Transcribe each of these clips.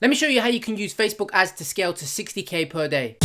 Let me show you how you can use Facebook ads to scale to 60K per day.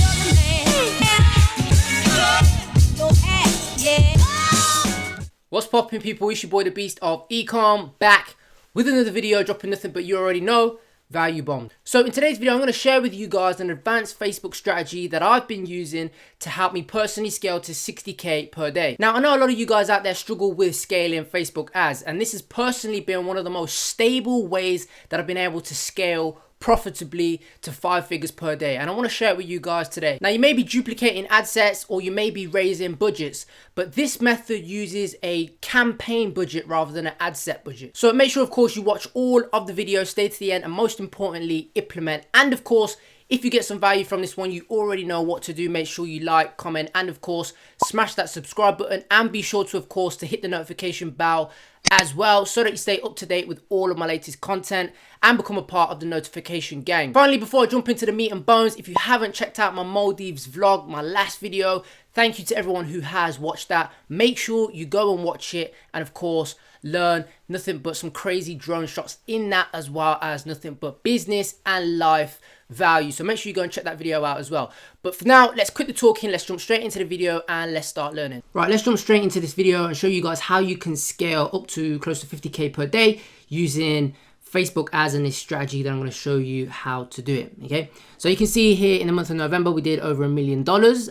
What's poppin', people? It's your boy the Beast of Ecom, back with another video, dropping nothing but you already know, value bomb. So in today's video, I'm going to share with you guys an advanced Facebook strategy that I've been using to help me personally scale to 60K per day. Now, I know a lot of you guys out there struggle with scaling Facebook ads, and this has personally been one of the most stable ways that I've been able to scale profitably to 5 figures per day, and I want to share it with you guys today. Now, you may be duplicating ad sets or you may be raising budgets, but this method uses a campaign budget rather than an ad set budget. So make sure, of course, you watch all of the video, stay to the end, and most importantly, implement. And of course, if you get some value from this one, you already know what to do. Make sure you like, comment, and of course, smash that subscribe button, and be sure to, of course, to hit the notification bell as well, so that you stay up to date with all of my latest content and become a part of the notification gang. Finally, before I jump into the meat and bones, if you haven't checked out my Maldives vlog, my last video, thank you to everyone who has watched that. Make sure you go and watch it, and of course, learn nothing but some crazy drone shots in that, as well as nothing but business and life value. So make sure you go and check that video out as well. But for now, let's quit the talking, let's jump straight into the video and let's start learning. Right, let's jump straight into this video and show you guys how you can scale up to close to 50K per day using Facebook ads and this strategy that I'm going to show you how to do it. Okay, so you can see here in the month of November we did over $1 million,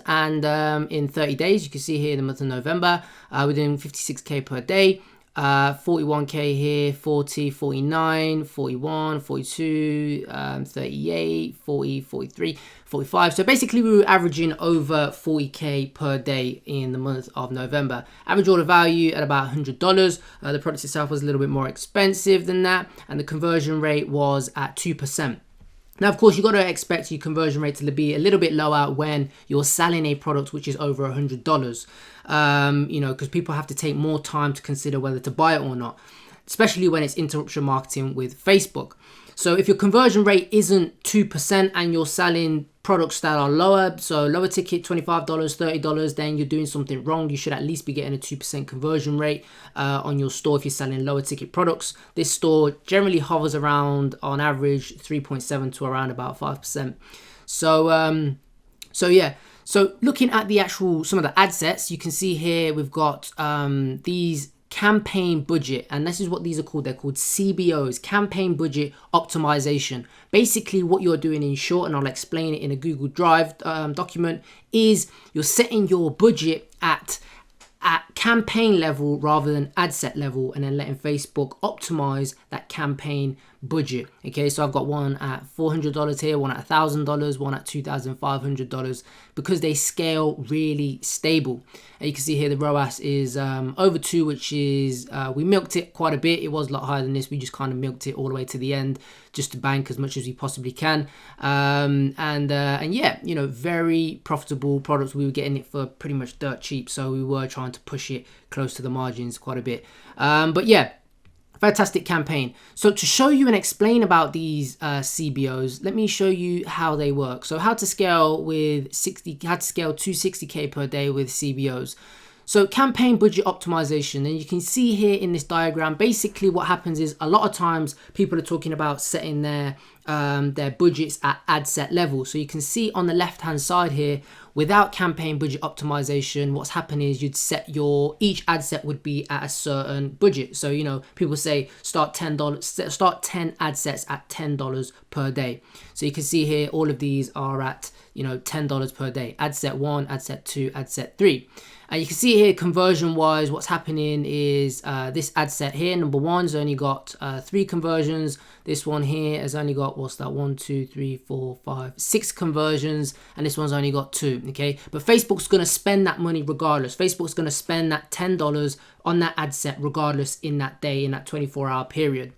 and in 30 days you can see here in the month of November we're doing 56K per day. 41K here, 40, 49, 41, 42, 38, 40, 43, 45. So basically we were averaging over 40K per day in the month of November. Average order value at about $100. The product itself was a little bit more expensive than that, and the conversion rate was at 2%. Now, of course, you've got to expect your conversion rate to be a little bit lower when you're selling a product which is over $100, you know, because people have to take more time to consider whether to buy it or not, especially when it's interruption marketing with Facebook. So if your conversion rate isn't 2% and you're selling products that are lower, so lower ticket, $25, $30, then you're doing something wrong. You should at least be getting a 2% conversion rate on your store if you're selling lower ticket products. This store generally hovers around, on average, 3.7 to around about 5%. So yeah. So looking at the actual, some of the ad sets, you can see here we've got these campaign budget, and this is what these are called. They're called CBOs, campaign budget optimization. Basically what you're doing, in short, and I'll explain it in a Google Drive document, is you're setting your budget at campaign level rather than ad set level, and then letting Facebook optimize that campaign budget. Okay, so I've got one at $400 here, one at $1,000, one at $2,500, because they scale really stable. And you can see here the ROAS is over 2, which is we milked it quite a bit. It was a lot higher than this. We just kind of milked it all the way to the end just to bank as much as we possibly can. And yeah, you know, very profitable products. We were getting it for pretty much dirt cheap, so we were trying to push it close to the margins quite a bit. But yeah, fantastic campaign. So to show you and explain about these CBOs, let me show you how they work. So how to scale to 60K per day with CBOs. So campaign budget optimization, and you can see here in this diagram, basically what happens is a lot of times people are talking about setting their budgets at ad set level. So you can see on the left hand side here, without campaign budget optimization, what's happening is you'd set each ad set would be at a certain budget. So, you know, people say start start 10 ad sets at $10 per day. So you can see here all of these are at, you know, $10 per day. Ad set 1, ad set 2, ad set 3. And you can see here conversion wise, what's happening is this ad set here, number 1's only got 3 conversions. This one here has only got, what's that, 1, 2, 3, 4, 5, 6 conversions, and this one's only got 2. Okay, but Facebook's going to spend that money regardless. Facebook's going to spend that $10 on that ad set regardless in that day, in that 24-hour period.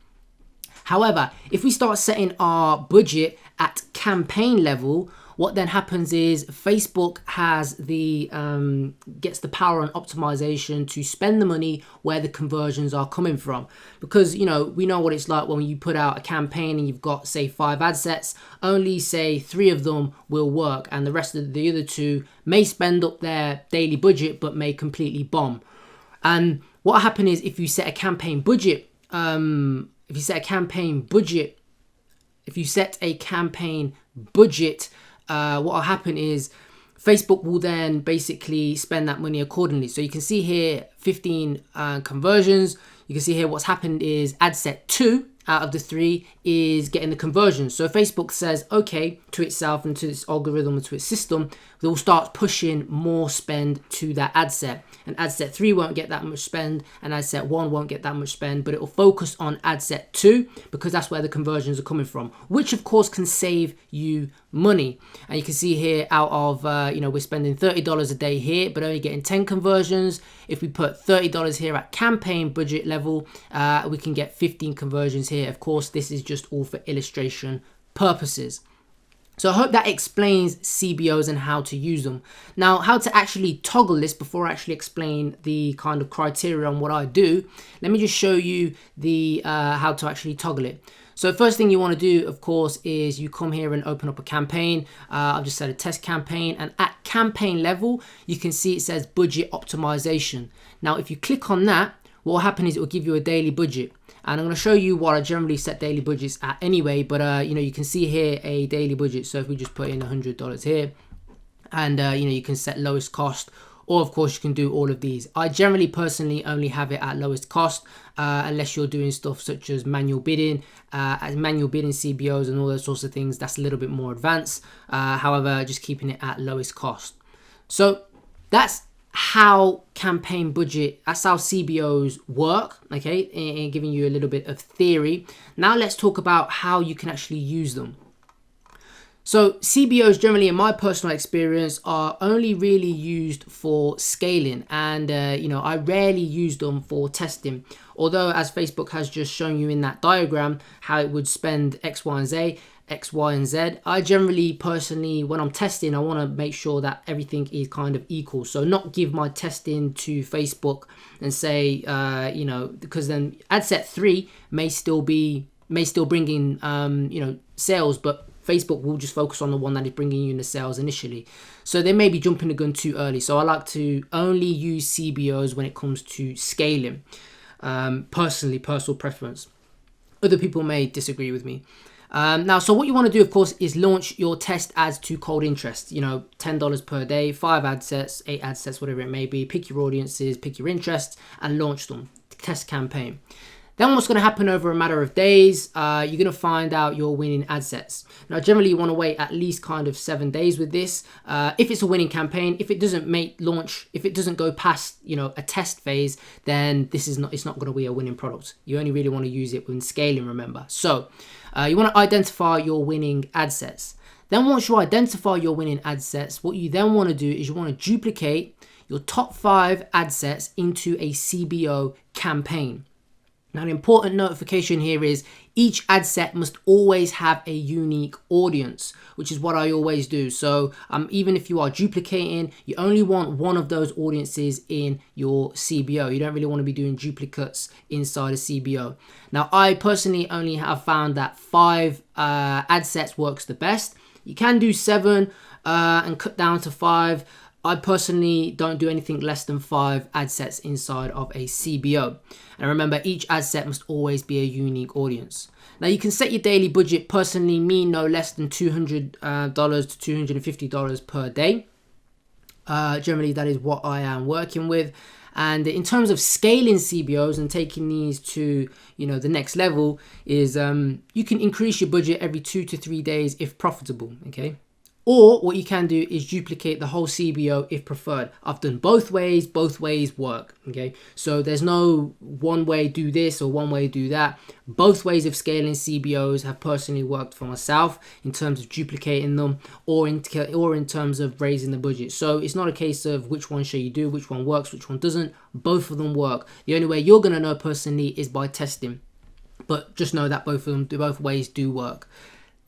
However, if we start setting our budget at campaign level, what then happens is Facebook has gets the power and optimization to spend the money where the conversions are coming from. Because, you know, we know what it's like when you put out a campaign and you've got, say, 5 ad sets, only, say, 3 of them will work, and the rest of the other 2 may spend up their daily budget but may completely bomb. And what happens is if you set a campaign budget, if you set a campaign budget, what will happen is Facebook will then basically spend that money accordingly. So you can see here 15 conversions. You can see here what's happened is ad set 2 out of the 3 is getting the conversions. So Facebook says okay to itself and to its algorithm and to its system, they will start pushing more spend to that ad set. And ad set 3 won't get that much spend, and ad set 1 won't get that much spend, but it will focus on ad set 2 because that's where the conversions are coming from, which of course can save you money. And you can see here out of, we're spending $30 a day here, but only getting 10 conversions. If we put $30 here at campaign budget level, we can get 15 conversions here. Of course, this is just all for illustration purposes. So I hope that explains CBOs and how to use them. Now, how to actually toggle this before I actually explain the kind of criteria on what I do, let me just show you the how to actually toggle it. So first thing you want to do, of course, is you come here and open up a campaign. I've just set a test campaign, and at campaign level, you can see it says budget optimization. Now, if you click on that, what will happen is it will give you a daily budget. And I'm going to show you what I generally set daily budgets at anyway, but you can see here a daily budget. So if we just put in $100 here, and you can set lowest cost, or of course you can do all of these. I generally personally only have it at lowest cost, unless you're doing stuff such as manual bidding, CBOs and all those sorts of things. That's a little bit more advanced. However, just keeping it at lowest cost. So that's how campaign budget, that's how CBOs work, okay, and giving you a little bit of theory. Now let's talk about how you can actually use them. So CBOs generally, in my personal experience, are only really used for scaling, and I rarely use them for testing. Although, as Facebook has just shown you in that diagram, how it would spend X, Y, and Z, I generally, personally, when I'm testing, I want to make sure that everything is kind of equal. So not give my testing to Facebook and say, because then ad set 3 may still bring in, sales, but Facebook will just focus on the one that is bringing you in the sales initially. So they may be jumping the gun too early. So I like to only use CBOs when it comes to scaling. Personal preference. Other people may disagree with me. Now, so what you want to do, of course, is launch your test ads to cold interest. $10 per day, 5 ad sets, 8 ad sets, whatever it may be. Pick your audiences, pick your interests, and launch them. Test campaign. Then what's going to happen over a matter of days, you're going to find out your winning ad sets. Now, generally, you want to wait at least kind of 7 days with this. If it's a winning campaign, if it doesn't if it doesn't go past, a test phase, then it's not going to be a winning product. You only really want to use it when scaling, remember. So you want to identify your winning ad sets. Then once you identify your winning ad sets, what you then want to do is you want to duplicate your top 5 ad sets into a CBO campaign. Now, an important notification here is each ad set must always have a unique audience, which is what I always do. So even if you are duplicating, you only want one of those audiences in your CBO. You don't really want to be doing duplicates inside a CBO. Now, I personally only have found that 5 ad sets works the best. You can do 7 and cut down to 5. I personally don't do anything less than 5 ad sets inside of a CBO. And remember, each ad set must always be a unique audience. Now, you can set your daily budget. Personally, me, no less than $200 to $250 per day. Generally, that is what I am working with. And in terms of scaling CBOs and taking these to, the next level is you can increase your budget every 2 to 3 days if profitable, okay? Or what you can do is duplicate the whole CBO if preferred. I've done both ways work, okay? So there's no one way do this or one way do that. Both ways of scaling CBOs have personally worked for myself in terms of duplicating them or in terms of raising the budget. So it's not a case of which one shall you do, which one works, which one doesn't. Both of them work. The only way you're gonna know personally is by testing. But just know that both ways do work.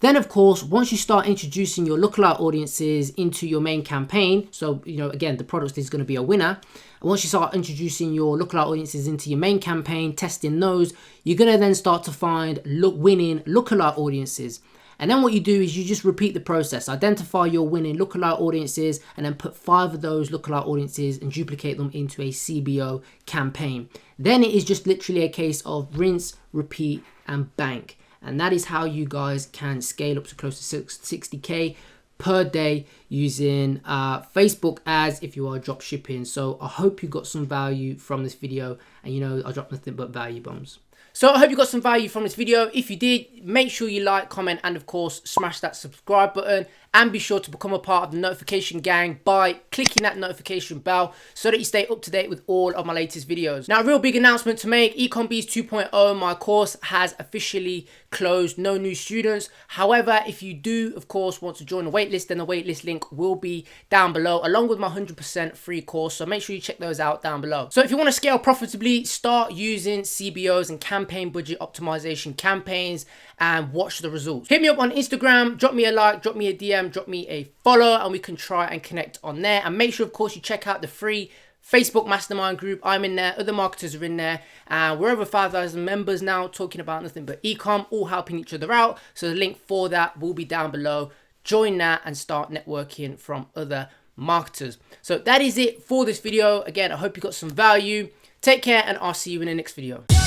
Then, of course, once you start introducing your lookalike audiences into your main campaign, so, again, the product is going to be a winner. And once you start introducing your lookalike audiences into your main campaign, testing those, you're going to then start to find winning lookalike audiences. And then what you do is you just repeat the process. Identify your winning lookalike audiences and then put 5 of those lookalike audiences and duplicate them into a CBO campaign. Then it is just literally a case of rinse, repeat, and bank. And that is how you guys can scale up to close to 60K per day using Facebook ads if you are drop shipping. So I hope you got some value from this video, and you know I drop nothing but value bombs. So I hope you got some value from this video. If you did, make sure you like, comment, and of course smash that subscribe button, and be sure to become a part of the notification gang by clicking that notification bell so that you stay up to date with all of my latest videos. Now, a real big announcement to make: Ecom 2.0, my course has officially closed. No new students. However, if you do of course want to join the waitlist, then the waitlist link will be down below, along with my 100% free course. So make sure you check those out down below. So if you want to scale profitably, start using CBOs and campaign budget optimization campaigns and watch the results. Hit me up on Instagram, drop me a like, drop me a DM, drop me a follow, and we can try and connect on there. And make sure of course you check out the free Facebook mastermind group. I'm in there, other marketers are in there, and we're over 5,000 members now, talking about nothing but ecom, all helping each other out. So the link for that will be down below. Join that and start networking from other marketers. So that is it for this video. Again, I hope you got some value. Take care, and I'll see you in the next video.